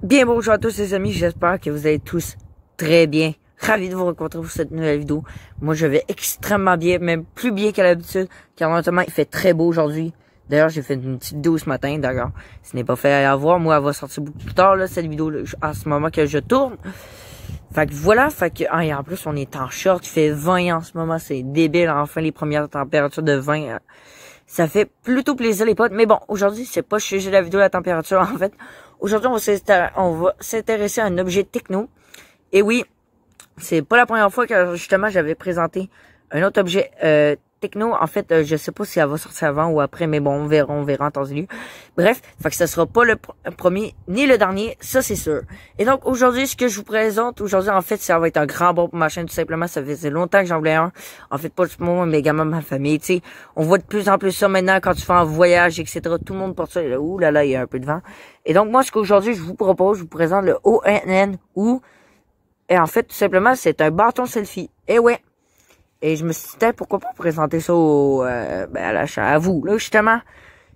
Bien bonjour à tous les amis, j'espère que vous allez tous très bien. Ravi de vous rencontrer pour cette nouvelle vidéo. Moi je vais extrêmement bien, même plus bien qu'à l'habitude, car notamment il fait très beau aujourd'hui. D'ailleurs j'ai fait une petite vidéo ce matin, d'ailleurs. Ce n'est pas fait à voir, moi elle va sortir beaucoup plus tard là, cette vidéo là, à ce moment que je tourne. Fait que voilà, et en plus on est en short, il fait 20 en ce moment, c'est débile, enfin les premières températures de 20. Ça fait plutôt plaisir les potes, mais bon, aujourd'hui c'est pas le sujet de la vidéo la température en fait. Aujourd'hui on va s'intéresser à un objet techno. Et oui, c'est pas la première fois que justement j'avais présenté un autre objet techno. En fait, je sais pas si elle va sortir avant ou après, mais bon, on verra en temps et lieu. Bref, fait que ce sera pas le premier ni le dernier, ça c'est sûr. Et donc aujourd'hui, ce que je vous présente aujourd'hui, en fait, ça va être un grand bon pour ma chaîne, tout simplement. Ça faisait longtemps que j'en voulais un. En fait, pas juste moi, mais également ma famille. Tu sais, on voit de plus en plus ça maintenant quand tu fais un voyage, etc. Tout le monde porte ça. Ouh là là, il y a un peu de vent. Et donc moi, ce qu'aujourd'hui je vous propose, je vous présente le ONN ou et en fait, tout simplement, c'est un bâton selfie. Et ouais. Et je me suis dit, pourquoi pas présenter ça à vous, là, justement.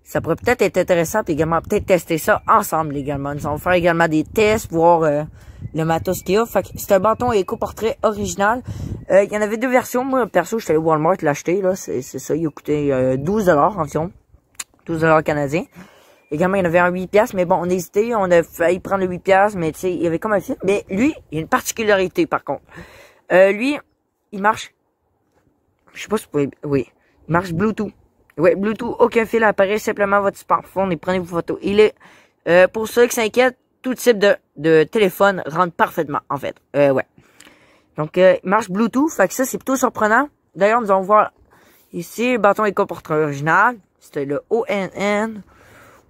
Ça pourrait peut-être être intéressant, puis également peut-être tester ça ensemble également. Nous allons faire également des tests, voir le matos qu'il y a. Fait que c'est un bâton éco-portrait original. Il y en avait deux versions. Moi, perso, je suis allé au Walmart l'acheter, là. C'est ça, il a coûté 12$ environ. 12$ canadiens. Également, il y en avait un 8$, mais bon, on a hésité, on a failli prendre le 8$, mais tu sais, il y avait comme un fil. Mais lui, il y a une particularité, par contre. Lui, il marche, je sais pas si vous pouvez, oui, il marche Bluetooth. Ouais, Bluetooth, aucun fil, apparaît simplement votre smartphone et prenez vos photos. Il est, pour ceux qui s'inquiètent, tout type de téléphone rentre parfaitement, en fait. Ouais. Donc, il marche Bluetooth, fait que ça, c'est plutôt surprenant. D'ailleurs, nous allons voir ici, le bâton éco-portrait original. C'était le ONN.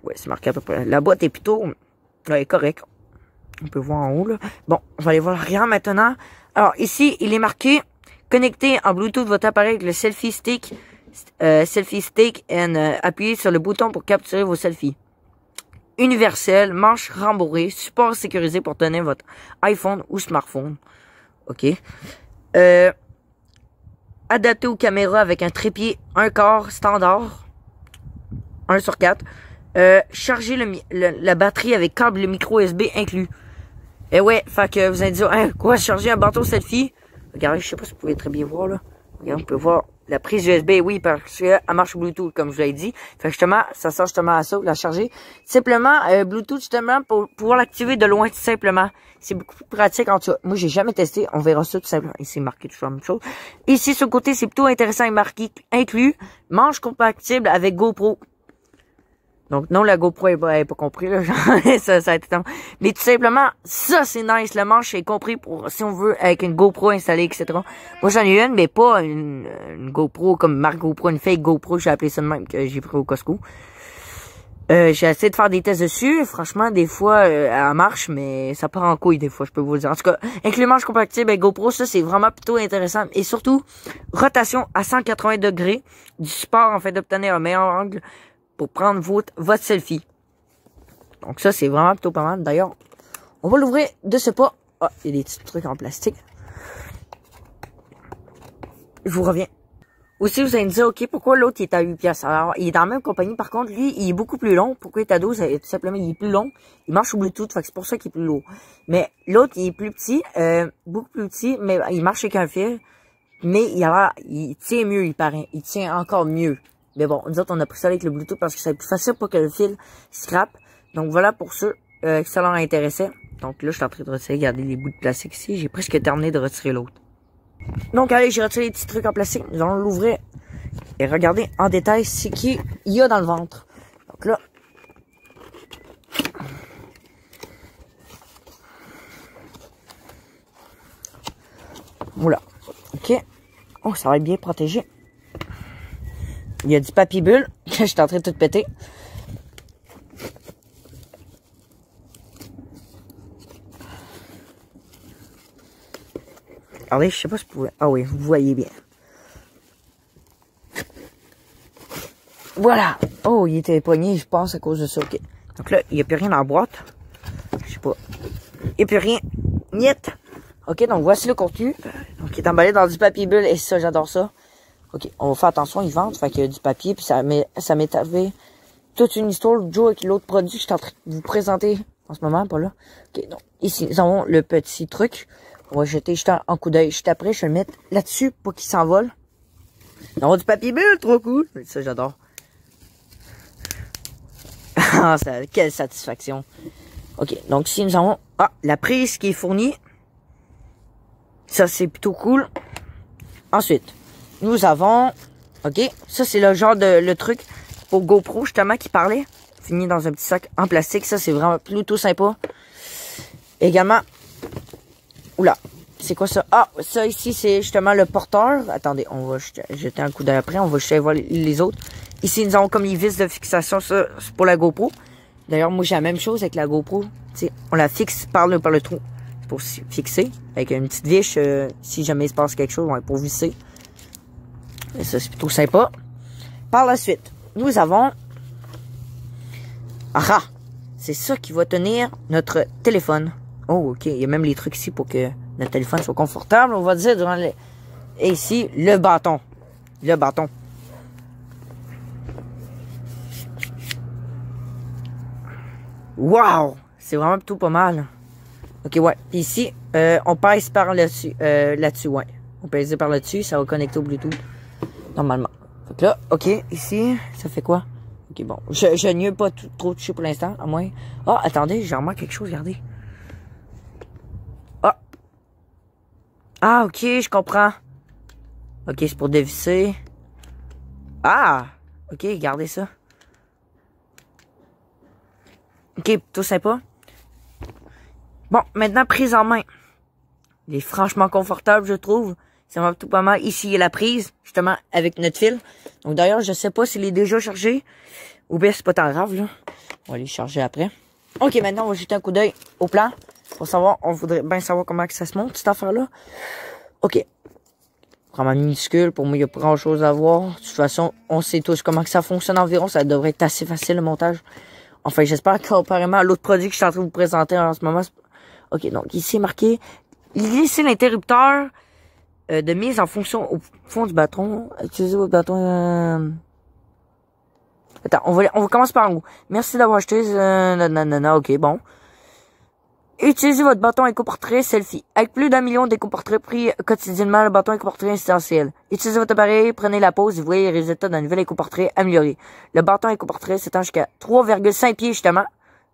Ouais, c'est marqué à peu près. La boîte est plutôt, elle est correcte. On peut voir en haut, là. Bon, on va aller voir l'arrière maintenant. Alors, ici, il est marqué, connecté en Bluetooth votre appareil avec le selfie stick, appuyez sur le bouton pour capturer vos selfies. Universel, manche rembourrée, support sécurisé pour tenir votre iPhone ou smartphone. OK. Adapté aux caméras avec un trépied 1/4 standard. 1/4. Charger la batterie avec câble micro USB inclus. Et ouais, fait que vous allez dire, hein, quoi, charger un bâton selfie? Regardez, je sais pas si vous pouvez très bien voir, là. Regardez, on peut voir la prise USB, oui, parce qu'elle marche Bluetooth, comme je vous l'ai dit. Fait que justement, ça sert justement à ça, la charger. Simplement, Bluetooth, justement, pour pouvoir l'activer de loin, tout simplement. C'est beaucoup plus pratique, en tout cas. Moi, j'ai jamais testé, on verra ça, tout simplement. Ici, marqué toujours la même chose. Ici, sur le côté, c'est plutôt intéressant, il est marqué inclus. Manche compatible avec GoPro. Donc, non, la GoPro est pas compris, là. ça a été temps. Mais tout simplement, ça, c'est nice. Le manche est compris pour, si on veut, avec une GoPro installée, etc. Moi, j'en ai une, mais pas une GoPro comme marque GoPro, une fake GoPro. J'ai appelé ça de même que j'ai pris au Costco. J'ai essayé de faire des tests dessus. Franchement, des fois, elle marche, mais ça part en couille, des fois, je peux vous le dire. En tout cas, avec le manche compatible avec GoPro, ça, c'est vraiment plutôt intéressant. Et surtout, rotation à 180 degrés. Du support, en fait, d'obtenir un meilleur angle pour prendre votre selfie. Donc ça, c'est vraiment plutôt pas mal. D'ailleurs, on va l'ouvrir de ce pas. Ah, il y a des petits trucs en plastique. Je vous reviens. Aussi, vous allez me dire, OK, pourquoi l'autre, il est à 8$? Alors, il est dans la même compagnie. Par contre, lui, il est beaucoup plus long. Pourquoi il est à 12? Tout simplement, il est plus long. Il marche au Bluetooth, fait que c'est pour ça qu'il est plus lourd. Mais l'autre, il est plus petit, beaucoup plus petit, mais il marche avec un fil. Mais il tient mieux, il paraît. Il tient encore mieux. Mais bon, nous autres, on a pris ça avec le Bluetooth parce que c'est plus facile pour que le fil scrape. Donc voilà pour ceux que ça leur intéressait. Donc là, je suis en train de retirer, regardez les bouts de plastique ici. J'ai presque terminé de retirer l'autre. Donc allez, j'ai retiré les petits trucs en plastique. Nous allons l'ouvrir et regarder en détail ce qu'il y a dans le ventre. Donc là. Voilà. OK. Oh, ça va être bien protégé. Il y a du papier bulle, que je suis en train de tout péter. Regardez, je sais pas si vous pouvez... Ah oui, vous voyez bien. Voilà. Oh, il était pogné, je pense, à cause de ça. OK. Donc là, il n'y a plus rien dans la boîte. Je sais pas. Il n'y a plus rien. Niet. OK, donc voici le contenu. Donc, il est emballé dans du papier bulle. Et ça, j'adore ça. OK, on va faire attention, ils vendent, fait qu'il y a du papier, puis ça m'est arrivé toute une histoire l'autre jour avec l'autre produit que je suis en train de vous présenter en ce moment, pas là. Ok, donc, ici, nous avons le petit truc. On va jeter juste un coup d'œil juste après. Je vais le mettre là-dessus pour qu'il s'envole. On a du papier bulle, trop cool. Ça, j'adore. Ah, quelle satisfaction. Ok, donc ici, nous avons la prise qui est fournie. Ça, c'est plutôt cool. Ensuite, nous avons... Ok, ça, c'est le genre de le truc pour GoPro, justement, qui parlait. Fini dans un petit sac en plastique. Ça, c'est vraiment plutôt sympa. Également... Oula, c'est quoi ça? Ah, ça ici, c'est justement le porteur. Attendez, on va jeter un coup d'œil après. On va jeter voir les autres. Ici, nous avons comme les vis de fixation. Ça, c'est pour la GoPro. D'ailleurs, moi, j'ai la même chose avec la GoPro. T'sais, on la fixe par le trou. C'est pour fixer. Avec une petite vis. Si jamais il se passe quelque chose, on va pour visser. Et ça, c'est plutôt sympa. Par la suite, nous avons... Ah! C'est ça qui va tenir notre téléphone. Oh, ok. Il y a même les trucs ici pour que notre téléphone soit confortable. On va dire durant les... Et ici, le bâton. Le bâton. Wow! C'est vraiment plutôt pas mal. Ok, ouais. Puis ici, on pèse par là-dessus. Là-dessus, ouais. On pèse par là-dessus. Ça va connecter au Bluetooth. Normalement. Fait que là, ok. Ici, ça fait quoi? Ok, bon. Je n'y pas trop touché pour l'instant, à moins. Ah, attendez, j'ai remarqué quelque chose, regardez. Ah! Ah, ok, je comprends. Ok, c'est pour dévisser. Ah! Ok, regardez ça. Ok, plutôt sympa. Bon, maintenant, prise en main. Il est franchement confortable, je trouve. Ça va tout pas mal. Ici, il y a la prise, justement, avec notre fil. Donc, d'ailleurs, je sais pas s'il est déjà chargé. Ou bien, c'est pas tant grave, là. On va aller le charger après. Ok, maintenant, on va jeter un coup d'œil au plan. Pour savoir, on voudrait bien savoir comment que ça se monte, cette affaire-là. Ok. Vraiment minuscule. Pour moi, il n'y a pas grand-chose à voir. De toute façon, on sait tous comment que ça fonctionne environ. Ça devrait être assez facile, le montage. Enfin, j'espère que, comparément à l'autre produit que je suis en train de vous présenter en ce moment. Ok, donc, ici, marqué, glisser l'interrupteur de mise en fonction au fond du bâton. Utilisez votre bâton. Attends, on va commencer par en haut. Merci d'avoir acheté. Nanana, ok, bon. Utilisez votre bâton éco-portrait selfie. Avec plus d'1 million d'éco-portraits pris quotidiennement, le bâton éco-portrait est essentiel. Utilisez votre appareil, prenez la pause et voyez les résultats d'un nouvel éco-portrait amélioré. Le bâton éco-portrait s'étend jusqu'à 3,5 pieds justement.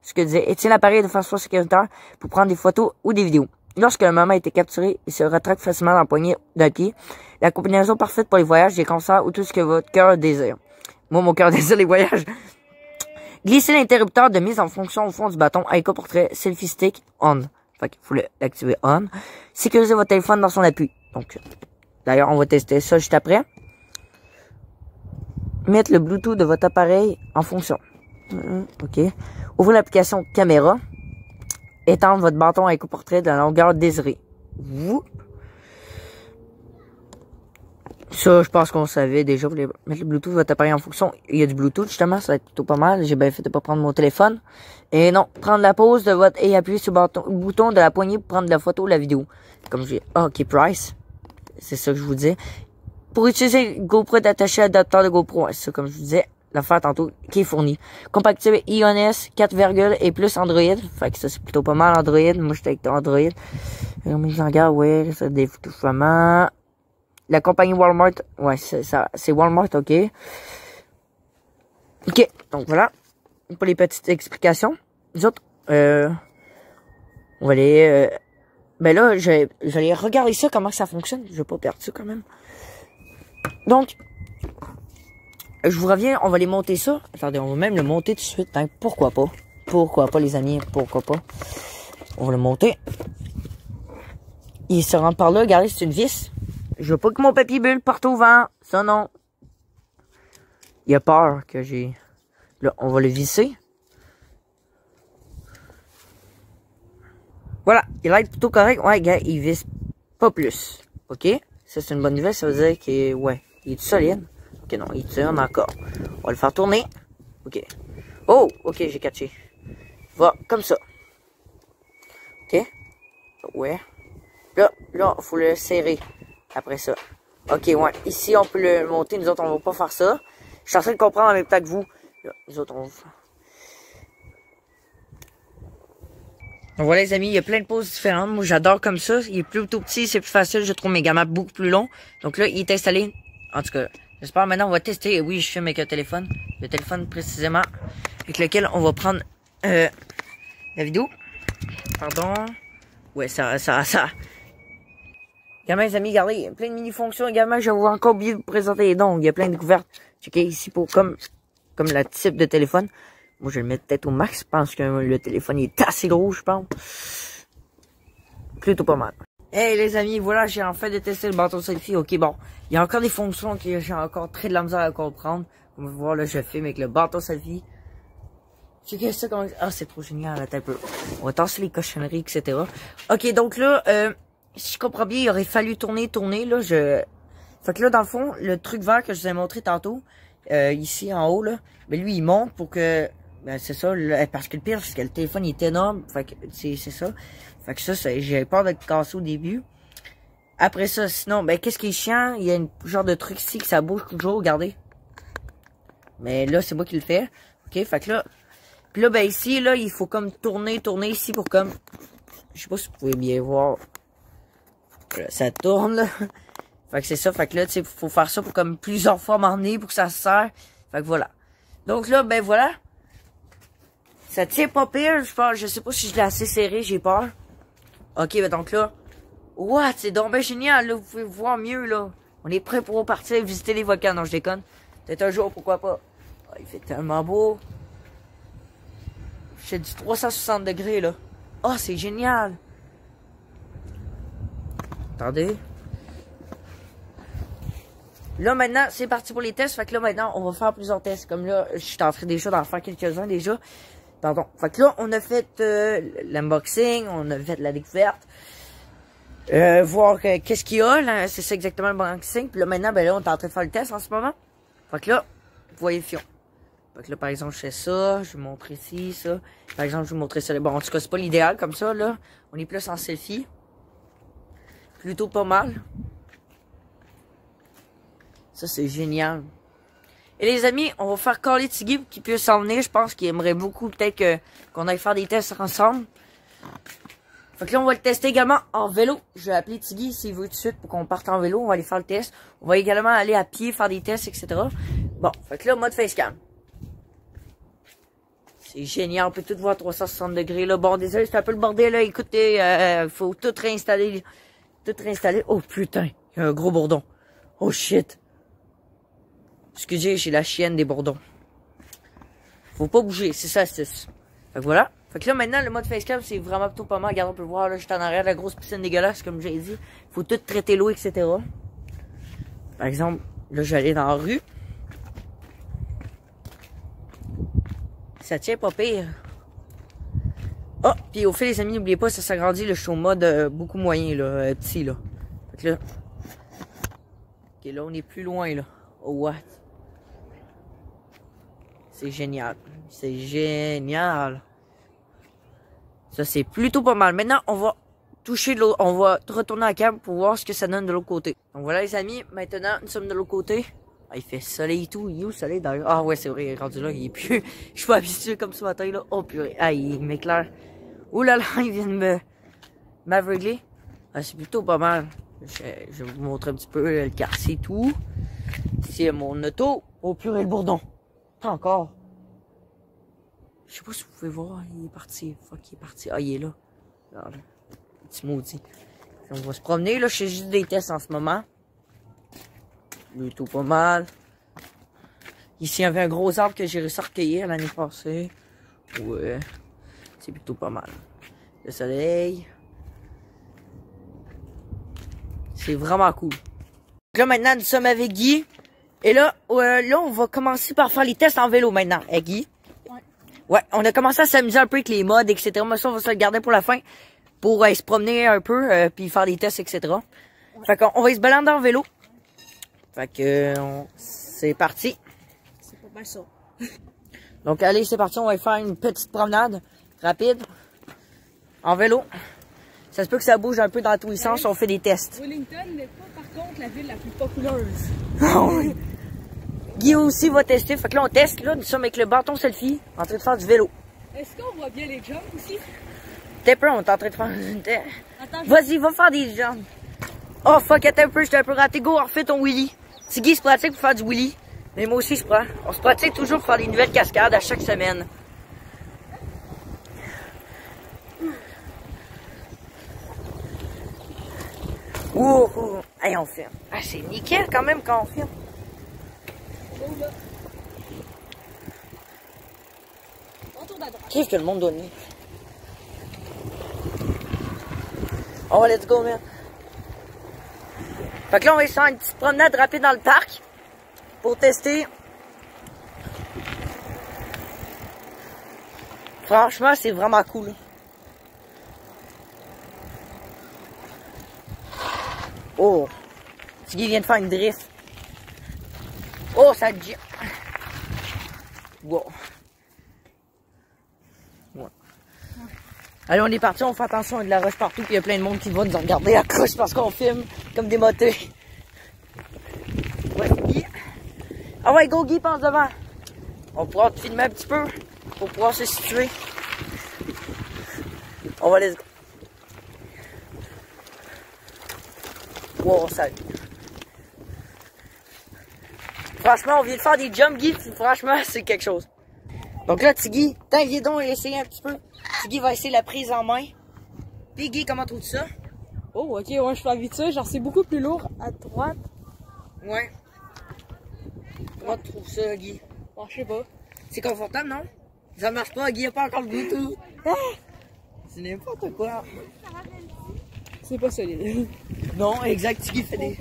Ce que disait, et tient l'appareil de façon sécuritaire pour prendre des photos ou des vidéos. Lorsque le moment a été capturé, il se retracte facilement dans la poignée d'un pied. La combinaison parfaite pour les voyages, les concerts ou tout ce que votre cœur désire. Moi, mon cœur désire les voyages. Glissez l'interrupteur de mise en fonction au fond du bâton avec éco-portrait selfie stick on. Fait qu'il faut l'activer on. Sécurisez votre téléphone dans son appui. Donc, d'ailleurs, on va tester ça juste après. Mettre le Bluetooth de votre appareil en fonction. Ok. Ouvrez l'application caméra. Étendre votre bâton à éco-portrait de la longueur désirée. Whoop. Ça, je pense qu'on savait déjà. Mettre le Bluetooth de votre appareil en fonction. Il y a du Bluetooth, justement. Ça va être plutôt pas mal. J'ai bien fait de pas prendre mon téléphone. Et non, prendre la pause de votre... Et appuyer sur le bouton de la poignée pour prendre la photo ou la vidéo. Comme je dis. OK, price. C'est ça que je vous disais. Pour utiliser GoPro d'attacher l'adapteur de GoPro. C'est ça, comme je vous disais. L'affaire tantôt qui est fournie. Compatible iOS 4, et plus Android. Fait que ça, c'est plutôt pas mal Android. Moi, j'étais avec Android. Mise en garde, ouais. Ça défoule vraiment. La compagnie Walmart, ouais, c'est Walmart, ok. Ok, donc voilà, pour les petites explications. Les autres, on va aller, ben là, j'allais regarder ça, comment ça fonctionne. Je vais pas perdre ça quand même. Donc, je vous reviens, on va les monter ça. Attendez, on va même le monter tout de suite, hein. Pourquoi pas? Pourquoi pas, les amis, pourquoi pas? On va le monter. Il se rentre par là, regardez, c'est une vis. Je veux pas que mon papier bulle parte au vent. Ça, non. Il a peur que j'ai... Là, on va le visser. Voilà. Il a l'air plutôt correct. Ouais, gars, il visse pas plus. OK? Ça, c'est une bonne nouvelle. Ça veut dire qu'il est... Ouais. Il est solide. OK, non. Il tourne encore. On va le faire tourner. OK. Oh! OK, j'ai catché. Va, comme ça. OK? Ouais. Là, faut le serrer. Après ça. Ok, ouais. Ici, on peut le monter. Nous autres, on va pas faire ça. Je suis en train de comprendre en même temps que vous. Là, nous autres, on va faire. Donc voilà les amis, il y a plein de poses différentes. Moi j'adore comme ça. Il est plutôt petit, c'est plus facile. Je trouve mes gammas beaucoup plus longs. Donc là, il est installé. En tout cas, j'espère maintenant on va tester. Oui, je filme avec un téléphone. Le téléphone précisément avec lequel on va prendre la vidéo. Pardon. Ouais, ça. Également les amis, regardez, il y a plein de mini-fonctions. Également, je vais encore oublier de vous présenter les dons. Il y a plein de découvertes. Checkez ici pour comme le type de téléphone. Moi, je vais le mettre peut-être au max. Je pense que le téléphone est assez gros, je pense. Plutôt pas mal. Hey les amis, voilà, j'ai enfin détesté le bâton selfie. Ok, bon. Il y a encore des fonctions que j'ai encore très de la misère à comprendre. Comme vous voir là, je filme avec le bâton selfie. Checkez ça comment... Ah, c'est trop génial, attends un peu. On va tasser les cochonneries, etc. Ok, donc là, si je comprends bien, il aurait fallu tourner, là, Fait que là, dans le fond, le truc vert que je vous ai montré tantôt, ici en haut, là, ben lui, il monte pour que... Ben, c'est ça, là, parce que le pire, c'est que le téléphone il est énorme. Fait que c'est ça. Fait que ça j'ai peur d'être cassé au début. Après ça, sinon, ben qu'est-ce qui est chiant? Il y a une genre de truc ici que ça bouge toujours, regardez. Mais là, c'est moi qui le fais. Ok, fait que là. Puis là, ben ici, là, il faut comme tourner ici pour comme. Je sais pas si vous pouvez bien voir. Ça tourne là. Fait que c'est ça. Fait que là, tu sais, faut faire ça pour comme plusieurs fois m'emmener pour que ça se serre. Fait que voilà. Donc là, ben voilà. Ça tient pas pire, je pense. Je sais pas si je l'ai assez serré, j'ai peur. Ok, ben donc là. What? C'est donc ben génial, là. Vous pouvez voir mieux, là. On est prêt pour partir visiter les volcans. Non, je déconne. Peut-être un jour, pourquoi pas. Oh, il fait tellement beau. J'ai du 360 degrés, là. Oh, c'est génial. Attendez. Là, maintenant, c'est parti pour les tests. Fait que là, maintenant, on va faire plusieurs tests. Comme là, je suis en train déjà d'en faire quelques-uns déjà. Pardon. Fait que là, on a fait l'unboxing, on a fait la découverte. Voir qu'est-ce qu'il y a, c'est ça exactement l'unboxing. Puis là, maintenant, ben là, on est en train de faire le test en ce moment. Fait que là, vous voyez le fion. Fait que là, par exemple, je fais ça, je vous montre ici, ça. Par exemple, je vous montrer ça. Bon, en tout cas, c'est pas l'idéal comme ça, là. On est plus en selfie. Plutôt pas mal. Ça, c'est génial. Et les amis, on va faire caller Tiggy pour qu'il puisse s'en venir. Je pense qu'il aimerait beaucoup peut-être qu'on aille faire des tests ensemble. Fait que là, on va le tester également en vélo. Je vais appeler Tiggy s'il veut tout de suite pour qu'on parte en vélo. On va aller faire le test. On va également aller à pied, faire des tests, etc. Bon, fait que là, mode facecam. C'est génial, on peut tout voir 360 degrés. Là. Bon, désolé, c'est un peu le bordel. Là. Écoutez, faut tout réinstaller. Tout réinstaller. Oh putain, il y a un gros bourdon. Oh shit. Excusez, j'ai la chienne des bourdons. Faut pas bouger, c'est ça, c'est ça. Fait que voilà. Fait que là, maintenant, le mode facecam, c'est vraiment plutôt pas mal. Regarde, on peut voir, là, juste en arrière de la grosse piscine dégueulasse, comme j'ai dit. Faut tout traiter l'eau, etc. Par exemple, là, j'allais dans la rue. Ça tient pas pire. Oh, puis au fait, les amis, n'oubliez pas, ça s'agrandit, là, je suis au mode beaucoup moyen, là, petit, là. Fait que là. Ok, là, on est plus loin, là. Oh, what? C'est génial. C'est génial. Ça, c'est plutôt pas mal. Maintenant, on va toucher de l'autre. On va retourner à la cam pour voir ce que ça donne de l'autre côté. Donc voilà, les amis. Maintenant, nous sommes de l'autre côté. Ah, il fait soleil et tout. Il est où le soleil d'ailleurs? Ah ouais, c'est vrai, il est rendu là. Il est plus... Je suis pas habitué comme ce matin, là. Oh purée. Ah, il m'éclaire. Ouh là là, il vient de m'aveugler. Ah, c'est plutôt pas mal. Je vais vous montrer un petit peu le quartier et tout. Ici, mon auto. Oh purée, le bourdon. Pas encore. Je sais pas si vous pouvez voir, il est parti. Fuck, il est parti. Ah, il est là. Regarde. Petit maudit. On va se promener, là. Je fais juste des tests en ce moment. Plutôt pas mal. Ici, il y avait un gros arbre que j'ai réussi à recueillir l'année passée. Ouais. C'est plutôt pas mal. Le soleil. C'est vraiment cool. Donc là, maintenant, nous sommes avec Guy. Et là, là, on va commencer par faire les tests en vélo maintenant. Hey, Guy? Ouais. Ouais, on a commencé à s'amuser un peu avec les modes, etc. Mais ça, on va se le garder pour la fin. Pour se promener un peu, puis faire des tests, etc. Ouais. Fait qu'on va se balader en vélo. Fait que, c'est parti. C'est pas mal ça. Donc, allez, c'est parti. On va faire une petite promenade rapide. En vélo. Ça se peut que ça bouge un peu dans tous les sens. On fait des tests. Wellington n'est pas, par contre, la ville la plus populeuse. Oui. Guy aussi va tester. Fait que là, on teste. Là, nous sommes avec le bâton selfie en train de faire du vélo. Est-ce qu'on voit bien les jumps aussi? T'es peu, on est en train de faire... Attends, Vas-y, va faire des jambes. Oh fuck, attends un peu, j'étais un peu raté. Go, refais ton wheelie. Tiggy se pratique pour faire du wheelie. Mais moi aussi, je prends. On se pratique toujours pour faire des nouvelles cascades à chaque semaine. Ouh, ouh. Hey, on filme. Ah, c'est nickel quand même quand on filme. retourne à droite. Qu'est-ce que le monde donne? Oh, let's go, man. Fait que là, on va essayer faire une petite promenade rapide dans le parc pour tester. Franchement, c'est vraiment cool. Oh, Tiggy vient de faire une drift. Oh, ça dit. Wow. Ouais. Allez, on est parti, on fait attention, il y a de la roche partout, puis il y a plein de monde qui va nous regarder à couche parce qu'on filme comme des motés. Ouais, Guy. Ah ouais, go, Guy, passe devant. On pourra te filmer un petit peu pour pouvoir se situer. On va les... Wow, salut. Franchement, on vient de faire des jump Guy, franchement, c'est quelque chose. Donc là, Tiggy, viens donc essayer un petit peu. Tiggy va essayer la prise en main. Puis Guy, comment trouves-tu ça? Oh, ok, ouais, je suis habitué. Genre, c'est beaucoup plus lourd à droite. Ouais. Comment tu trouves ça, Guy? Bon, je sais pas. C'est confortable, non? Ça marche pas, Guy, il a pas encore le Bluetooth. Ah! C'est n'importe quoi. C'est pas solide. Non, exact, Tiggy fait des...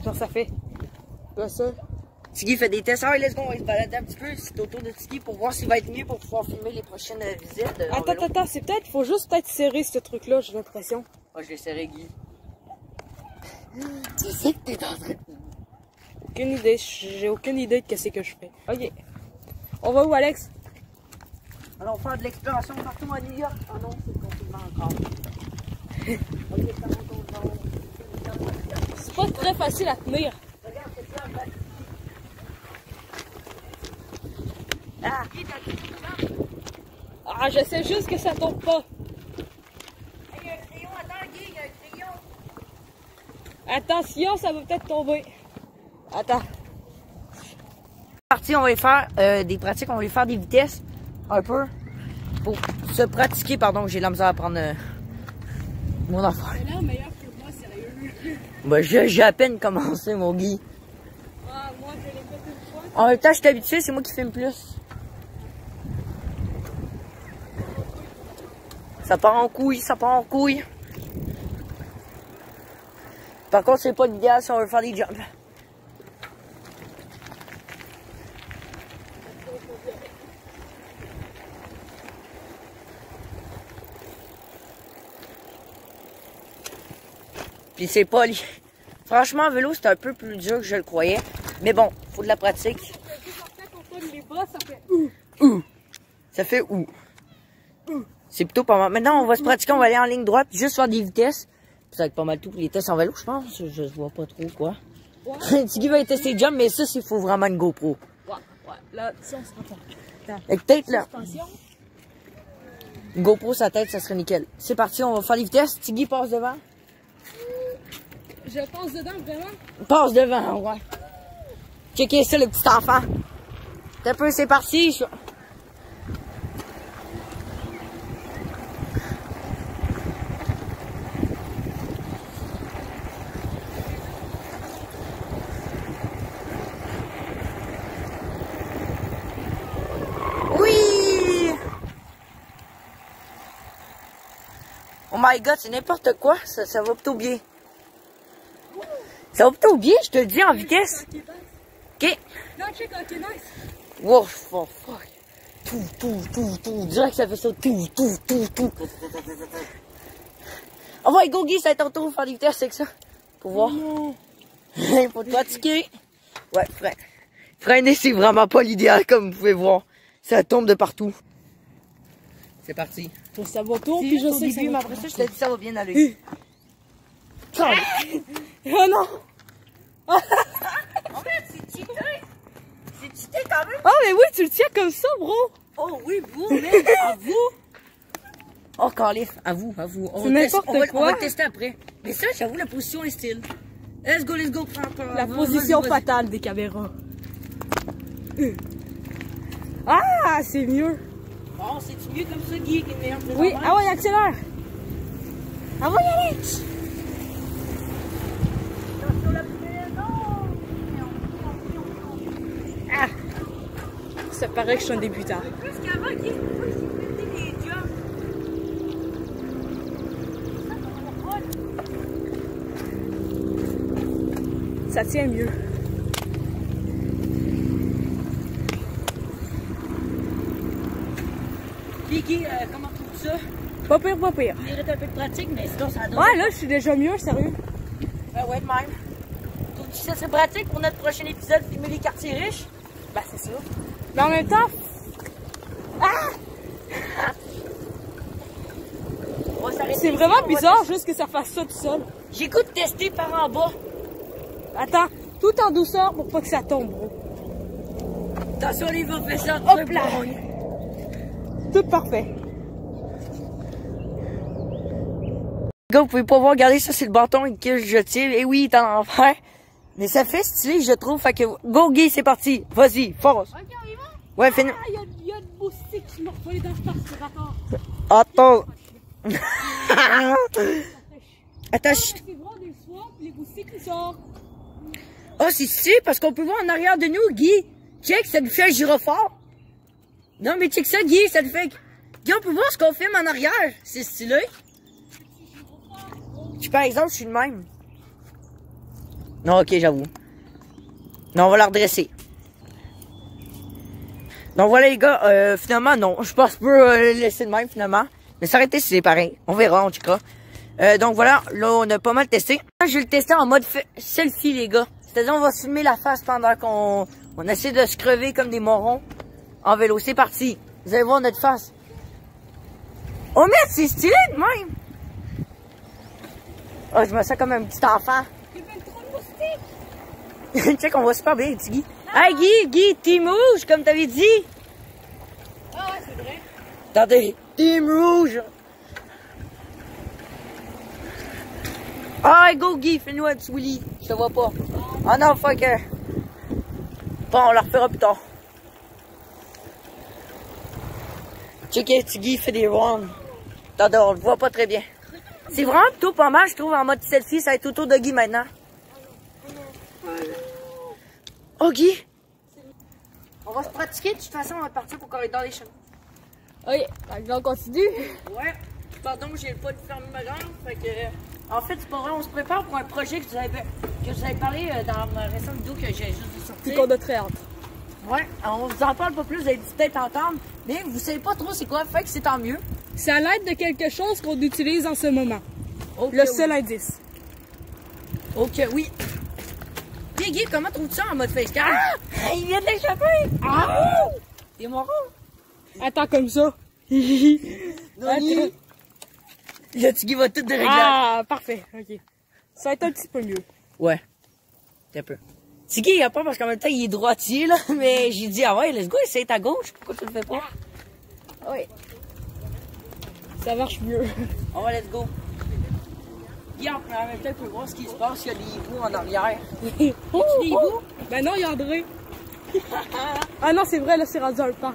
Genre, ça fait. Pas ça. Tiggy fait des tests. Ah, let's go, on va se balader un petit peu. C'est autour de Tiggy pour voir s'il va être mieux pour pouvoir filmer les prochaines visites. Attends, c'est peut-être, faut juste peut-être serrer ce truc-là, j'ai l'impression. Oh, je l'ai serré, Guy. Tu sais que t'es en train de... Aucune idée, j'ai aucune idée de ce que je fais. Ok. On va où, Alex? Allons faire de l'exploration partout à New York. Ah non, c'est le confinement encore. Ok, ça monte au nord. C'est pas très facile à tenir. Regarde, c'est ça, ben. Ah, Guy, t'as tout le Ah, je sais juste que ça tombe pas. Hey, il y a un crayon, attends, Guy, il y a un crayon. Attention, ça va peut-être tomber. Attends. Parti, on va faire des pratiques, on va faire des vitesses un peu pour se pratiquer. Pardon, j'ai la misère à prendre mon affaire. C'est là meilleur que moi, sérieux. Ben, j'ai à peine commencé, mon Guy. Ah, moi, je l'ai fait une fois. En même temps, je suis habitué, c'est moi qui filme plus. Ça part en couille, ça part en couille. Par contre, c'est pas l'idéal si on veut faire des jumps. Puis c'est pas... Franchement, en vélo, c'est un peu plus dur que je le croyais. Mais bon, faut de la pratique. Les bras, ça fait Ouh. Ça fait ouh. C'est plutôt pas mal. Maintenant, on va se pratiquer, on va aller en ligne droite, juste faire des vitesses. Ça va être pas mal tout pour les tests en vélo, je pense. Je vois pas trop quoi. Ouais. Tiggy va tester jump, mais ça, il faut vraiment une GoPro. Ouais. Là, si on se rend Et peut-être là. Attention. Une GoPro, sa tête, ça serait nickel. C'est parti, on va faire les vitesses. Tiggy passe devant. Je passe dedans, vraiment? Passe devant, ouais. Checkez ça, le petit enfant. Un peu, c'est parti. Oui! Oh my god, c'est n'importe quoi. Ça va plutôt bien. Ça va plutôt bien, je te le dis, en vitesse. Ok. Non, check, ok, nice. Wow, oh, fuck. Tout. Direct, ça fait ça. Tout. On va go, Guy, ça va être ton tour de faire des vitesses avec ça. Pour voir. Faut te pratiquer. Ouais, freiner, c'est vraiment pas l'idéal, comme vous pouvez voir. Ça tombe de partout. C'est parti. Ça va tourner, puis je sais que ça mais va après ça, je te dis, ça va bien aller. Oh non! En fait, c'est cheaté. C'est cheaté quand même. Oh, mais oui, tu le tiens comme ça, bro. Oh oui, vous, mais à vous. Oh, calif, à vous. On C'est va n'importe on va quoi. le tester après. Mais ça, j'avoue, la position est style. Let's go. La position fatale des caméras. Ah, c'est mieux. Oh, c'est mieux comme ça, Guy, qui est meilleur que Oui, ah ouais, accélère. Ah ouais, Alex. Ah. Ça paraît que je suis un débutant. Ça tient mieux. Guy, comment tu trouves ça? Pas pire, pas pire. Il mérite un peu de pratique, mais sinon ça donne. Ouais, là, je suis déjà mieux, sérieux. Ouais, de même. Trouves-tu que ça serait pratique pour notre prochain épisode, filmer les quartiers riches? Bah, c'est ça. Mais en même temps... Ah! C'est vraiment bizarre juste que ça fasse ça tout seul. J'ai goût de tester par en bas. Attends, tout en douceur pour pas que ça tombe, bro. Attention, les va faire ça. Hop là! Tout parfait. Les gars, vous pouvez pas voir, regardez, ça c'est le bâton que je tire. Et oui, il est en enfer. Mais ça fait stylé, je trouve. Fait que, go Guy, c'est parti. Vas-y, force. Ok, on y va? Ouais, fais-nous. Ah, il y a de moustiques qui m'ont refoulé dans ce aspirateur. Attends. Attends, C'est voir des soirs, les moustiques qui sortent. oh, c'est stylé parce qu'on peut voir en arrière de nous, Guy. Check, ça nous fait un gyrophare. Non, mais check ça, Guy, ça nous fait... Guy, on peut voir ce qu'on filme en arrière. C'est stylé. Par exemple, je suis le même. Non, ok, j'avoue. Non, on va la redresser. Donc voilà, les gars, finalement, non. Je pense que je peux laisser le même, finalement. Mais s'arrêter si c'est pareil. On verra, en tout cas. Donc voilà, là, on a pas mal testé. Je vais le tester en mode selfie, les gars. C'est-à-dire, on va se filmer la face pendant qu'on essaie de se crever comme des morons en vélo. C'est parti. Vous allez voir notre face. Oh merde, c'est stylé de même. Oh, je me sens comme un petit enfant. Il y a trop de moustiques. Check, on voit super bien, petit Guy. Hey Guy, Team Rouge, comme t'avais dit. Ah ouais, c'est vrai. Attendez, Team Rouge. Ah, go Guy, fais-nous un petit Willy. Je te vois pas. Ah non, fuck. Bon, on la refera plus tard. Check, petit Guy fait des rounds. Attendez, on le voit pas très bien. C'est vraiment plutôt pas mal, je trouve, en mode selfie. Ça va être autour de Guy maintenant. Oh, Guy! On va se pratiquer, de toute façon, on va partir pour corriger dans les chemins. Ok, on continue. Ouais. Pardon, j'ai pas de fermer ma jambe. Fait que, en fait, c'est pas vrai, on se prépare pour un projet que vous avez parlé dans ma récente vidéo que j'ai juste sorti. Puis qu'on a très hâte. Ouais, on vous en parle pas plus, vous allez peut-être entendre, mais vous savez pas trop c'est quoi, fait que c'est tant mieux. C'est à l'aide de quelque chose qu'on utilise en ce moment. Ok, Le seul indice. Ok, oui. Puis Guy, comment trouves-tu ça en mode facecam? Ah! Il vient de l'échapper! Ah! T'es marrant! Attends comme ça. Noni! Le petit Guy va tout dérégler. Ah, parfait. Ok. Ça va être un petit peu mieux. Ouais. Un peu. Tiggy, il a pas parce qu'en même temps, il est droitier, là. Mais j'ai dit, ah ouais, let's go, essaye ta gauche. Pourquoi tu le fais pas? Oui. Ça marche mieux. Oh, let's go. Guy, en même temps, il peut voir ce qui se passe. Il y a des hiboux en arrière. Oh, Des hiboux? Ben non, il y a André. Ah non, c'est vrai, là, c'est rendu un pan.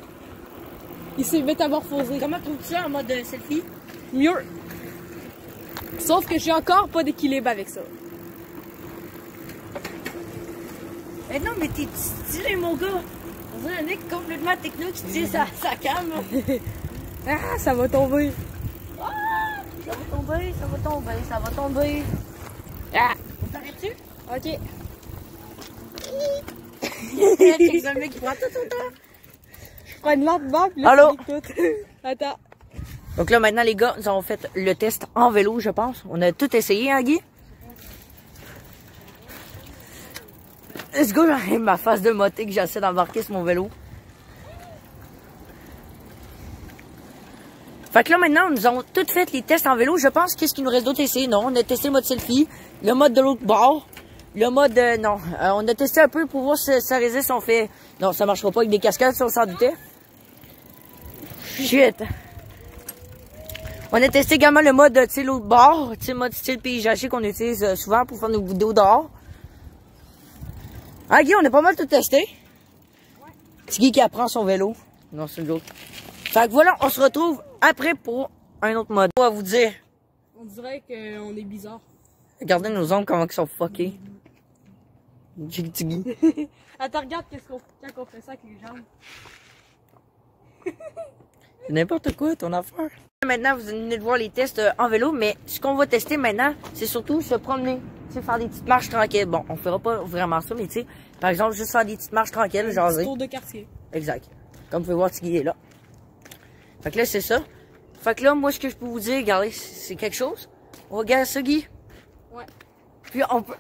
Il s'est métamorphosé. Comment trouves-tu ça en mode selfie? Mieux. Sauf que j'ai encore pas d'équilibre avec ça. Mais non, mais t'es stylé, mon gars. On dirait un mec complètement techno qui tire sa cam. Ah, ça va tomber. Ah, ça va tomber, ça va tomber, ça va tomber. Ah. On s'arrête-tu? Ok. C'est un mec qui prend tout son temps. Je prends une lampe bas, puis là, Allô? c'est tout. Attends. Donc là, maintenant, les gars, nous avons fait le test en vélo, je pense. On a tout essayé, hein, Guy? Let's go, j'arrive ma face de moté que j'essaie d'embarquer sur mon vélo. Fait que là, maintenant, nous avons tout fait les tests en vélo. Je pense qu'est-ce qu'il nous reste d'autre à essayer? Non, on a testé le mode selfie, le mode de l'autre bord, le mode... non, on a testé un peu pour voir si ça résiste. On fait... Non, ça marchera pas avec des cascades, si on s'en doutait. Shit. On a testé également le mode, tu sais, l'autre bord, tu sais, mode style paysager qu'on utilise souvent pour faire nos vidéos dehors. Ah, Guy, on a pas mal tout testé. Ouais. C'est Guy qui apprend son vélo. Non, c'est une joke. Fait que voilà, on se retrouve après pour un autre mode. On va vous dire. On dirait qu'on est bizarre. Regardez nos ongles, comment ils sont fuckés. Jiggy. Attends, regarde quand on fait ça avec les jambes. C'est n'importe quoi, ton affaire. Maintenant, vous venez de voir les tests en vélo, mais ce qu'on va tester maintenant, c'est surtout se promener. Tu sais, faire des petites marches tranquilles. Bon, on fera pas vraiment ça, mais tu sais, par exemple, juste faire des petites marches tranquilles, jaser. Tour de quartier. Exact. Comme vous pouvez voir, Tiggy est là. Fait que là, c'est ça. Fait que là, moi, ce que je peux vous dire, regardez, c'est quelque chose. On regarde ça, Guy. Ouais. Puis on peut...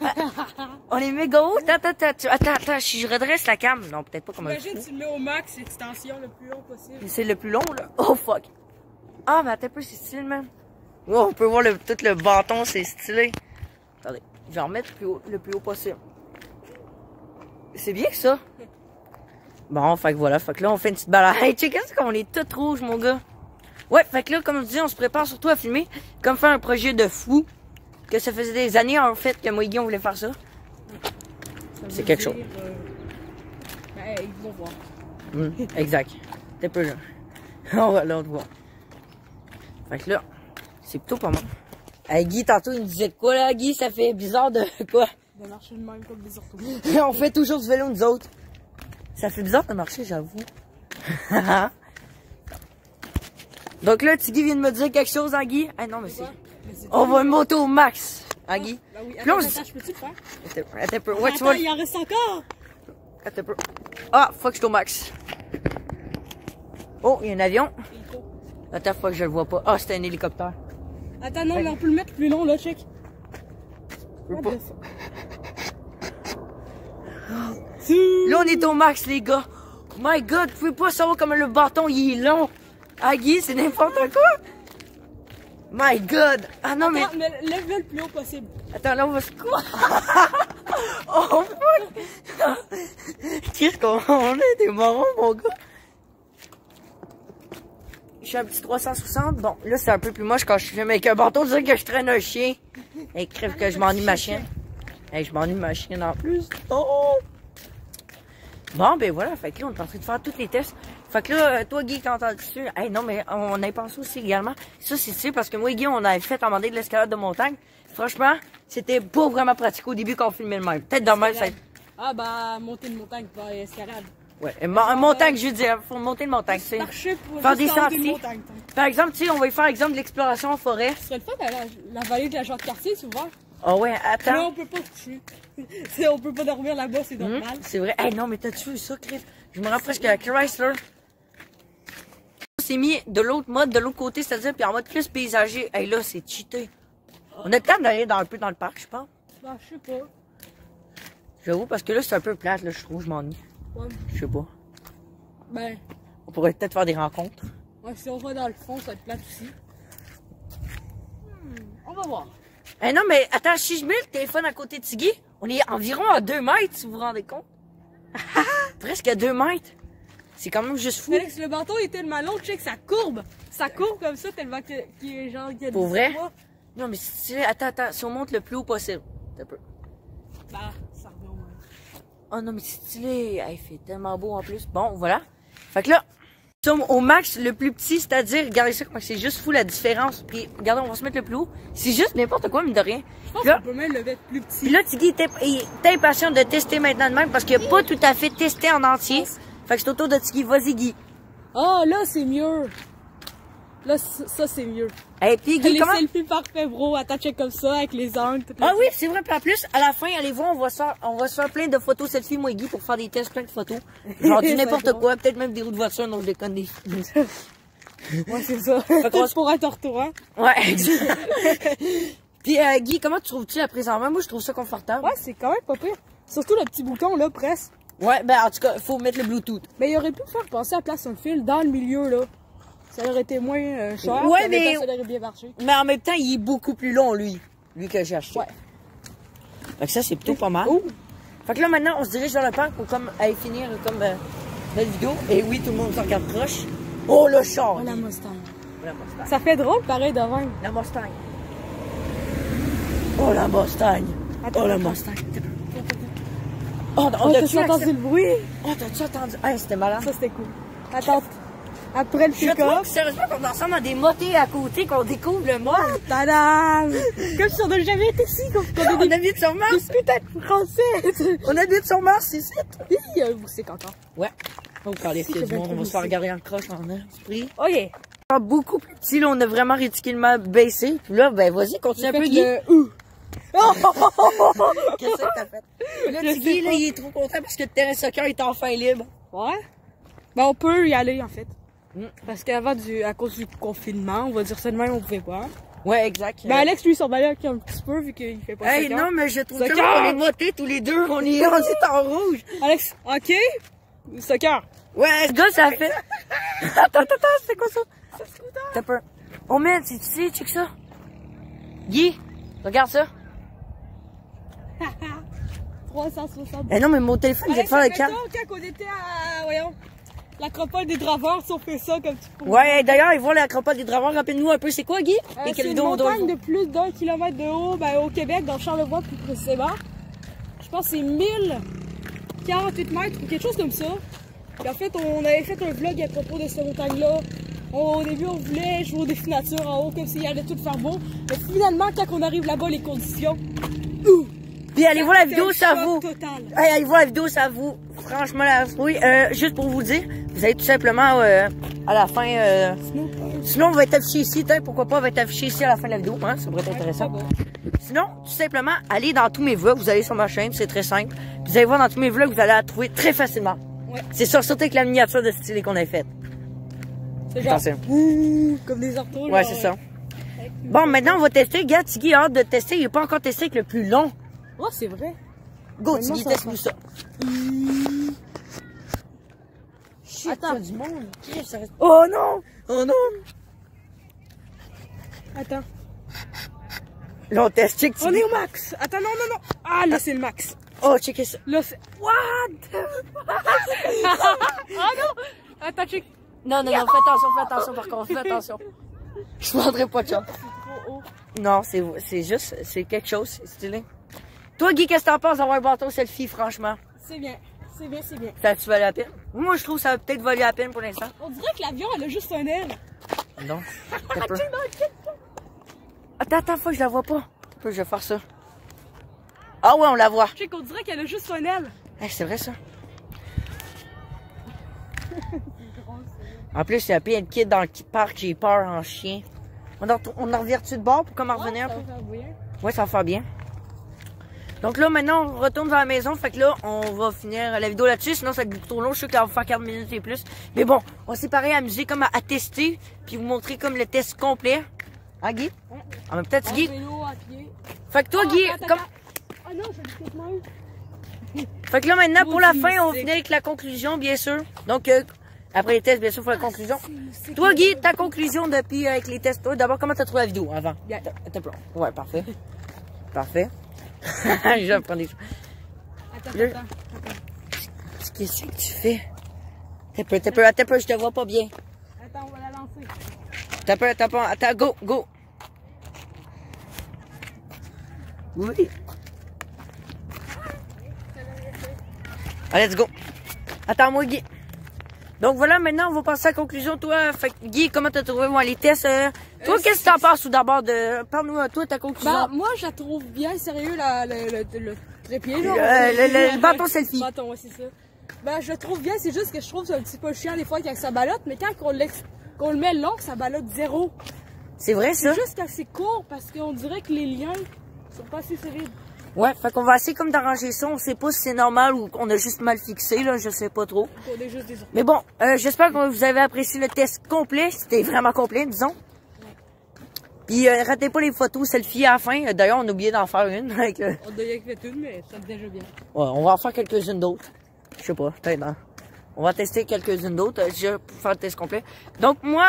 on est méga haut. Attends, si je redresse la cam. Non, peut-être pas comme un Imagine, tu le mets au max, l'extension le plus long possible. C'est le plus long, là. Oh, fuck. Ah, mais attends un peu, c'est stylé, même. Oh, on peut voir tout le bâton, c'est stylé. Attendez, je vais en remettre le plus haut possible. C'est bien que ça. Bon, fait que voilà, fait que là, on fait une petite balade. Hey, check ça, comme on est tout rouge, mon gars. Ouais, fait que là, comme je dis, on se prépare surtout à filmer. Comme faire un projet de fou. Que ça faisait des années, en fait, que moi et Guy, on voulait faire ça. C'est quelque chose. Ben, ils vont voir. Exact. T'es peu là. On va là, on te voit. Fait que là, c'est plutôt pas mal. Hey, Guy, tantôt, il me disait quoi, là, Guy? Ça fait bizarre de quoi? De marcher de même comme des orthos. On fait toujours du vélo, nous autres. Ça fait bizarre de marcher, j'avoue. Donc là, Tiggy vient de me dire quelque chose, hein, Guy? Ah non, mais c'est... On va monter au max, hein, Guy? Bah oui, attends, je peux-tu le faire? Attends un peu. Ouais, attends, tu vois... il en reste encore! Attends un peu. Ah, fuck, je suis au max. Oh, il y a un avion. Attends, fuck, je le vois pas. Ah, c'était un hélicoptère. Attends, non, mais on peut le mettre plus long, là, check. Je peux pas. Là, on est au max, les gars. Oh my god, vous pouvez pas savoir comment le bâton, il est long. Ah, Guy, c'est n'importe quoi. My god. Ah non, attends, mais lève-le le plus haut possible. Attends, là, on va se... Oh, fuck. Qu'est-ce qu'on est des morons, mon gars. Je suis un petit 360. Bon, là, c'est un peu plus moche quand je filme avec un bâton. Je dirais que je traîne un chien. Et crève que je m'ennuie ma chienne. Hey, je m'ennuie ma chienne en plus. Oh! Bon, ben voilà. Fait que là, on est en train de faire tous les tests. Fait que là, toi, Guy, quand t'as dessus... Hey, non, mais on avait pensé aussi également. Ça, c'est sûr parce que moi et Guy, on avait fait en de l'escalade de montagne. Franchement, c'était pas vraiment pratique au début quand on filmait le même. Peut-être demain, ça... Ah, bah, monter une montagne, pas escalade. Ouais, montagne, je veux dire, faut monter une montagne, tu sais. Faire des sentiers. Par exemple, tu sais, on va y faire exemple de l'exploration en forêt. Ce serait le fun d'aller la vallée de la Jacques-Cartier, tu vois. Ah ouais, attends. Là, on peut pas coucher. On peut pas dormir là-bas, c'est normal. C'est vrai. Hey, non, mais t'as-tu vu ça, Chris? Je me rapproche que Chrysler. On s'est mis de l'autre mode, de l'autre côté, c'est-à-dire, puis en mode plus paysager. Hey, là, c'est cheaté. On a le temps d'aller un peu dans le parc, je pense. Bah, je sais pas. J'avoue, parce que là, c'est un peu plate, là, je trouve, je m'ennuie. Ouais. Je sais pas. Ben. On pourrait peut-être faire des rencontres. Ouais, si on va dans le fond, ça va être plate aussi. On va voir. Eh non, mais attends, si je mets le téléphone à côté de Tiggy, on est environ à 2 mètres, si vous vous rendez compte. Presque à 2 mètres. C'est quand même juste fou. Alex, le bâton est tellement long, check, ça courbe. Ça courbe comme ça, tellement qu'il est genre... Pour vrai? Non, mais si, attends, si on monte le plus haut possible. Un peu. Bah, ça revient au moins. Oh non, mais c'est stylé. Il fait tellement beau en plus. Bon, voilà. Fait que là, nous sommes au max le plus petit, c'est-à-dire, regardez ça, c'est juste fou la différence. Puis, regardez, on va se mettre le plus haut. C'est juste n'importe quoi, mais de rien. Je pense qu'on peut même le mettre plus petit. Puis là, Tiggy est impatient de tester maintenant de même parce qu'il n'a pas tout à fait testé en entier. Fait que c'est au tour de Tiggy. Vas-y, Guy. Oh, là, c'est mieux. Là, ça, c'est mieux. Et puis, Guy, comment... C'est le plus parfait, bro. Attends, check comme ça, avec les angles. Ah oui, c'est vrai. Puis en plus, à la fin, allez voir, on va se faire plein de photos selfie, moi et Guy, pour faire des tests, plein de photos. Genre du n'importe quoi, peut-être même des roues de voiture, non, je déconne des... Ouais, c'est ça. Peut-être pour être en retour, hein. Ouais, exact. Puis, Guy, comment tu trouves-tu la présentement? Moi, je trouve ça confortable. Ouais, c'est quand même pas pire. Surtout le petit bouton, là, presque. Ouais, ben, en tout cas, faut mettre le Bluetooth. Mais il aurait pu faire passer à place un fil dans le milieu, là. Ça aurait été moins cher. Ouais, mais... Ça aurait bien marché. Mais en même temps, il est beaucoup plus long, lui. Lui que j'ai acheté. Ouais. Fait que ça, c'est plutôt pas mal. Ouh. Fait que là, maintenant, on se dirige vers le parc pour comme aller finir comme notre vidéo. Et oui, tout le monde se regarde proche. Oh, le char! Oh, la Mustang. La Mustang. Ça fait drôle, pareil, de même. La Mustang. Oh, la Mustang. Attends, Oh, la attends. Mustang. Oh, Oh, t'as-tu entendu le bruit? Oh, t'as-tu entendu? Hey, c'était malin. Ça, c'était cool. Attends. Après le Je pick-up. trouve sérieusement qu'on ressemble à des motets à côté, qu'on découvre le monde. Tadam! Comme si on n'a jamais été ici, qu'on On est des habite sur Mars. peut-être français. On habite sur Mars, c'est ça? Vous c'est encore. Ouais. Oh, quand les filles du monde, on va se faire regarder en croche en esprit. Ok. Beaucoup plus petit, là, on a vraiment ridiculement baissé. Puis là, ben, vas-y, continue un peu, Guy. Qu'est-ce que t'as fait? Là, Guy, là, il est trop content parce que le terrain soccer est enfin libre. Ouais. Ben, on peut y aller, en fait. Mm. Parce qu'avant, à cause du confinement, on va dire ça de même, on pouvait pas. Ouais, exact. Ben, Alex, lui, il s'en balait un petit peu, vu qu'il fait pas Hey, soccer. non, mais je trouve Soccer! qu'on est motés tous les deux. On est en rouge. Alex, ok? Soccer. Ouais, ce gars, ça fait. Attends, c'est quoi ça? T'as peur. Oh, man, c'est tu sais, check ça. Guy, regarde ça. 360. Eh non, mais mon téléphone, il vient de faire le ça, câble. quand on était à, voyons, l'acropole des draveurs, si on fait ça comme tu peux. Ouais, d'ailleurs, ils voient l'acropole des draveurs. Rappelle-nous un peu, c'est quoi, Guy? Et C'est quelle une vidéo on doit montagne de plus d'1 kilomètre de haut, ben, au Québec, dans Charlevoix plus précisément. Je pense que c'est 1048 mètres ou quelque chose comme ça. Puis en fait, on avait fait un vlog à propos de cette montagne-là. Au début, on voulait jouer aux défis nature en haut, comme s'il allait tout faire beau. Mais finalement, quand on arrive là-bas, les conditions... Puis allez voir la vidéo, c'est un ça vaut. choc total. Hey, allez voir la vidéo, ça vaut. Franchement, la oui, juste pour vous dire, vous allez tout simplement à la fin. Sinon, on va être affiché ici. Pourquoi pas, on va être affiché ici à la fin de la vidéo. Hein, ça pourrait être intéressant. Sinon, tout simplement, allez dans tous mes vlogs. Vous allez sur ma chaîne, c'est très simple. Vous allez voir dans tous mes vlogs, vous allez la trouver très facilement. Ouais. C'est sûr, surtout avec la miniature de stylé qu'on a faite. C'est genre, Attention. comme des orthos. Ouais, c'est ça. Bon, maintenant, on va tester. Regarde, Tiggy a hâte de tester. Il n'est pas encore testé avec le plus long. Oh, c'est vrai. Go, Maintenant, Tiggy, ça teste-nous ça. Attends. Du monde. Oh non! Oh non! Attends. Là, on teste, check, On Tiggy. est au max. Attends, non. Ah, là, c'est le max. Oh, checkez ça. Là, c'est... What? Ah non! Attends, check. Non, fais attention par contre, fais attention. Je ne prendrai pas de chance. C'est trop haut. Non, c'est quelque chose, c'est stylé. Toi, Guy, qu'est-ce que t'en penses d'avoir un bâton selfie, franchement? C'est bien. Ça a-tu valu la peine? Moi, je trouve que ça a peut-être valu la peine pour l'instant. On dirait que l'avion, elle a juste un aile. Non. Attends, faut que je la vois pas. Je vais faire ça. Ah ouais, on la voit. Check, on dirait qu'elle a juste un aile. Hey, c'est vrai ça. En plus, il y a plein de kids dans le parc, j'ai peur en chien. On en revient-tu de bord pour comment revenir un peu? Ouais, ça va faire bien. Donc là, maintenant, on retourne vers la maison. Fait que là, on va finir la vidéo là-dessus. Sinon, ça va être trop long. Je sais que ça va faire 4 minutes et plus. Mais bon, on s'est pareil amusé comme à tester. Puis vous montrer comme le test complet. Hein, Guy? En même temps, Guy. Fait que toi, Guy, comme... Ah non, je le fais même. Fait que là, maintenant, pour la fin, on va finir avec la conclusion, bien sûr. Donc, après les tests, bien sûr, il faut la conclusion. Toi, Guy, ta conclusion depuis avec les tests. Toi, d'abord, comment t'as trouvé la vidéo avant? Bien. T'as peur. Ouais, parfait. Parfait. Je vais prendre des choses. Attends. Qu'est-ce que tu fais? T'as peur, je te vois pas bien. Attends, on va la lancer. T'as peur, attends, go. Oui. Allez, let's go. Attends-moi, Guy. Donc voilà, maintenant, on va passer à la conclusion. Toi, fait, Guy, comment t'as trouvé moi, les tests? Toi, qu'est-ce que t'en penses tout d'abord de... Parle-nous, toi, ta conclusion. Bah, moi, je la trouve bien sérieux, le trépied, là. Le bâton selfie. Bâton, ouais, c'est ça. Ben, je le trouve bien, c'est juste que je trouve que c'est un petit peu chiant des fois quand ça ballotte, mais quand on le met long, ça ballotte zéro. C'est vrai, ça? C'est juste quand c'est court, parce qu'on dirait que les liens sont pas assez solides. Ouais, fait qu'on va essayer comme d'arranger ça. On sait pas si c'est normal ou qu'on a juste mal fixé, là, je sais pas trop. On est juste des... Mais bon, j'espère que vous avez apprécié le test complet. C'était vraiment complet, disons. Puis ratez pas les photos selfie à la fin. D'ailleurs, on a oublié d'en faire une. Avec, On a déjà fait une, mais ça me déjà bien. Ouais, on va en faire quelques-unes d'autres. Je sais pas, peut-être. Hein? On va tester quelques-unes d'autres déjà pour faire le test complet. Donc moi,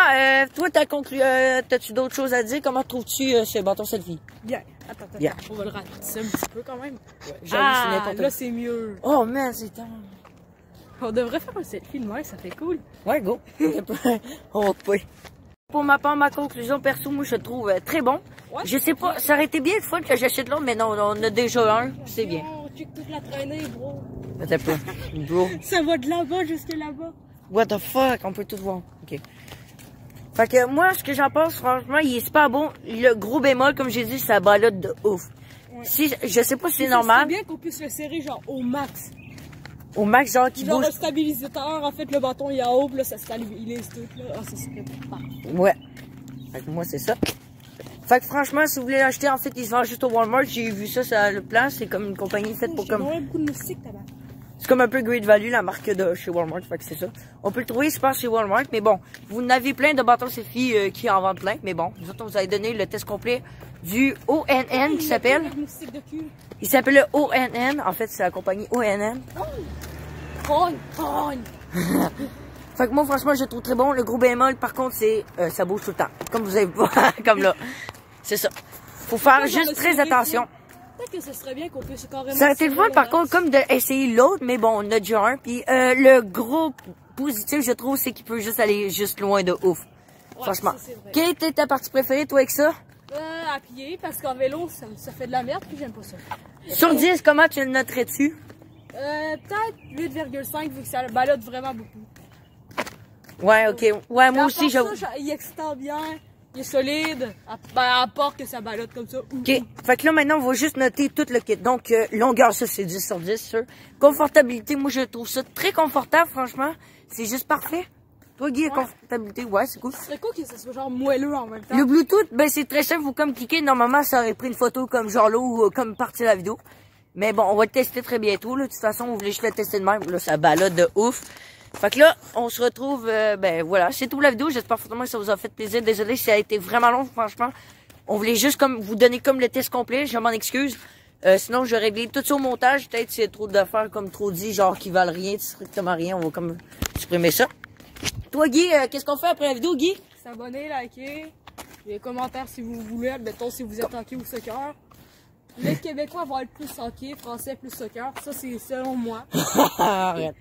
toi, t'as-tu d'autres choses à dire? Comment trouves-tu ce bâton selfie? Bien. Attends. Bien. On va le ratisser un petit peu quand même. Ouais, c'est n'importe là, c'est mieux. Oh, man, c'est tellement... On devrait faire un selfie de moi, ça fait cool. Ouais, go. On va couper. pour ma part, ma conclusion perso, moi, je le trouve très bon. Ouais, Je sais pas, ça aurait été bien le fun que j'achète l'autre, mais non, on a déjà un, c'est bien. On check toute la traînée, bro. Attends un peu. Bro. Ça va de là-bas jusque là-bas. What the fuck, on peut tout voir. Ok. Fait que moi, ce que j'en pense, franchement, il est super bon. Le gros bémol, comme j'ai dit, ça balade de ouf. Ouais. Si, je sais pas si c'est C'est normal. bien qu'on puisse le serrer genre au max. Au max, genre, qui Genre bouge. le stabilisateur, en fait, le bâton il est en haut, puis là ça stabilise tout. Là. Ah, ça serait parfait. Ouais. Fait que moi, c'est ça. Fait que franchement, si vous voulez l'acheter, en fait, il se vend juste au Walmart. J'ai vu ça sur le plan. C'est comme une compagnie faite pour comme... J'ai beaucoup de moustiques, tabac. C'est comme un peu Great Value, la marque de chez Walmart. Fait que c'est ça. On peut le trouver, je pense, chez Walmart. Mais bon, vous en avez plein de bâtons Sefi qui en vendent plein. Mais bon, nous autres, on vous avez donné le test complet du ONN qui s'appelle... Il s'appelle le ONN. En fait, c'est la compagnie ONN. Fait que moi, franchement, je le trouve très bon. Le gros bémol, par contre, c'est ça bouge tout le temps. Comme vous avez vu, comme là. C'est ça. Faut faire juste très attention. Peut-être que ce serait bien qu'on puisse carrément... Ça a été le fun, par contre, comme d'essayer l'autre, mais bon, on a déjà un. Puis le gros positif, je trouve, c'est qu'il peut juste aller juste loin de ouf. Ouais, franchement. ça, c'est vrai. Quelle était ta partie préférée, toi, avec ça? À pied, parce qu'en vélo, ça fait de la merde, puis j'aime pas ça. Sur 10, comment tu le noterais-tu? Peut-être 8,5, vu que ça balade vraiment beaucoup. Ouais, ok. Ouais, moi À aussi, part j'avoue. ça, il extend bien, il est solide, à part que ça balade comme ça. OK. Fait que là, maintenant, on va juste noter tout le kit. Donc, longueur, ça, c'est 10 sur 10, sûr. Confortabilité, moi, je trouve ça très confortable, franchement. C'est juste parfait. Toi, Guy, confortabilité, ouais, c'est cool. Ce serait cool que ça soit genre moelleux en même temps. Le Bluetooth, ben, c'est très simple. Vous, comme cliquer, normalement, ça aurait pris une photo comme genre là ou comme partie de la vidéo. Mais bon, on va le tester très bientôt, là. De toute façon, vous voulez juste le tester de même. Là, ça balade de ouf. Fait que là, on se retrouve, ben voilà, c'est tout la vidéo. J'espère fortement que ça vous a fait plaisir. Désolé si ça a été vraiment long, franchement. On voulait juste comme vous donner comme le test complet, je m'en excuse. Sinon, je réglé tout ça au montage. Peut-être s'il y a trop d'affaires comme trop dit, genre qui valent rien, strictement rien. On va comme supprimer ça. Toi, Guy, qu'est-ce qu'on fait après la vidéo, Guy? S'abonner, liker, les commentaires si vous voulez, admettons si vous êtes hockey ou soccer. Les Québécois vont être plus hockey, Français plus soccer. Ça, c'est selon moi. Arrête.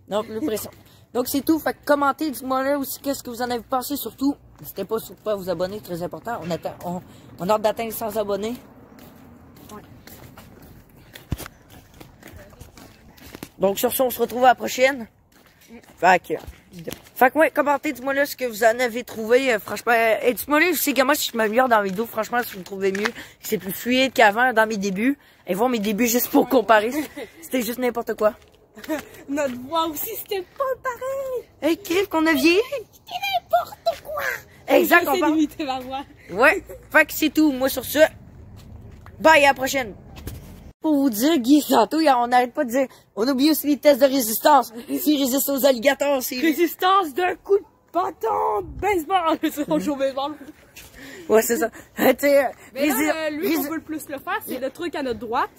Non, plus pression. Donc, c'est tout. Fait que commentez, dites-moi là aussi qu'est-ce que vous en avez pensé. Surtout, n'hésitez pas surtout à vous abonner, très important. On a hâte d'atteindre 100 abonnés. Ouais. Donc, sur ce, on se retrouve à la prochaine. Fait que ouais, commentez, dites-moi là ce que vous en avez trouvé. Franchement, et dites-moi là aussi comment si je m'améliore dans la vidéo. Franchement, si vous me trouvez mieux, que c'est plus fluide qu'avant dans mes débuts. Et voir mes débuts juste pour comparer. C'était juste n'importe quoi. Notre voix aussi, c'était pas pareil. Hey, Criff, qu'on a vieilli. C'était n'importe quoi. Exact, on J'essaie parle. d'imiter ma voix. Ouais, fait que c'est tout. Moi, sur ce, bye, à la prochaine. Pour vous dire, Guy, tantôt, on n'arrête pas de dire, on oublie aussi les tests de résistance. S'ils résistent aux alligators, c'est... Résistance d'un coup de bâton, baseball. C'est on joue au baseball. Ouais, c'est ça. Tu sais, Mais là, lui, qu'on veut le plus le faire, c'est le truc à notre droite.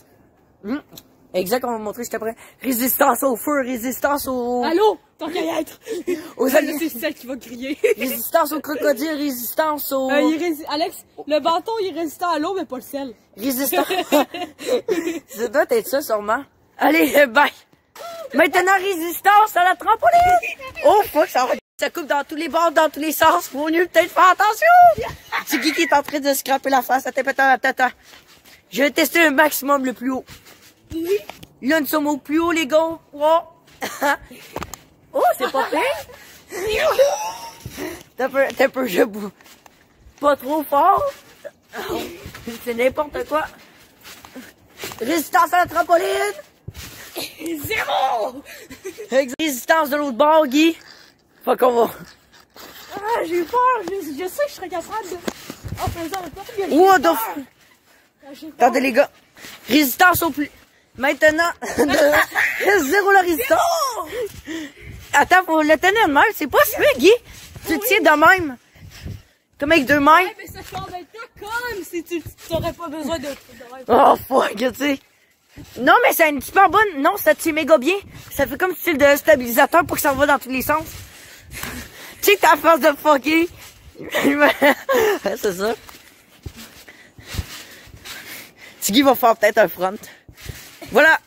Exact, on va montrer juste après. Résistance au feu, résistance au... Allô? Tant qu'à y être. Aux C'est celle qui va crier. Résistance au crocodile, résistance au... Alex, le bâton, il est résistant à l'eau, mais pas le sel. Résistance... Ça doit être ça, sûrement. Allez, bye! Maintenant, résistance à la trampoline! Oh, fuck, ça coupe dans tous les bords, dans tous les sens. Faut mieux peut-être faire attention! C'est qui est en train de scraper la face? Attends. Je vais tester le maximum le plus haut. Là, nous sommes au plus haut, les gars. Oh, oh c'est pas pire. T'as un peu, je bouge. Pas trop fort. C'est n'importe quoi. Résistance à la trampoline. 0! Résistance de l'autre bord, Guy. Faut qu'on va. Ah, j'ai eu peur. Je sais que je serais capable de... En faisant le temps. What the fuck? Attendez, les gars. Résistance au plus... Maintenant, 0 la résistance. Attends, faut le tenir de même. C'est pas sûr, Guy. Tu te tiens de même. Comme avec 2 mains. Ouais, mais ça change de temps comme si tu n'aurais pas besoin de... Oh, fuck, tu sais. Non, mais c'est une super bonne... Non, ça tient méga bien. Ça fait comme style de stabilisateur pour que ça va dans tous les sens. Tu sais que t'as face de fucker. C'est ça. Tiggy va faire peut-être un front. Voilà.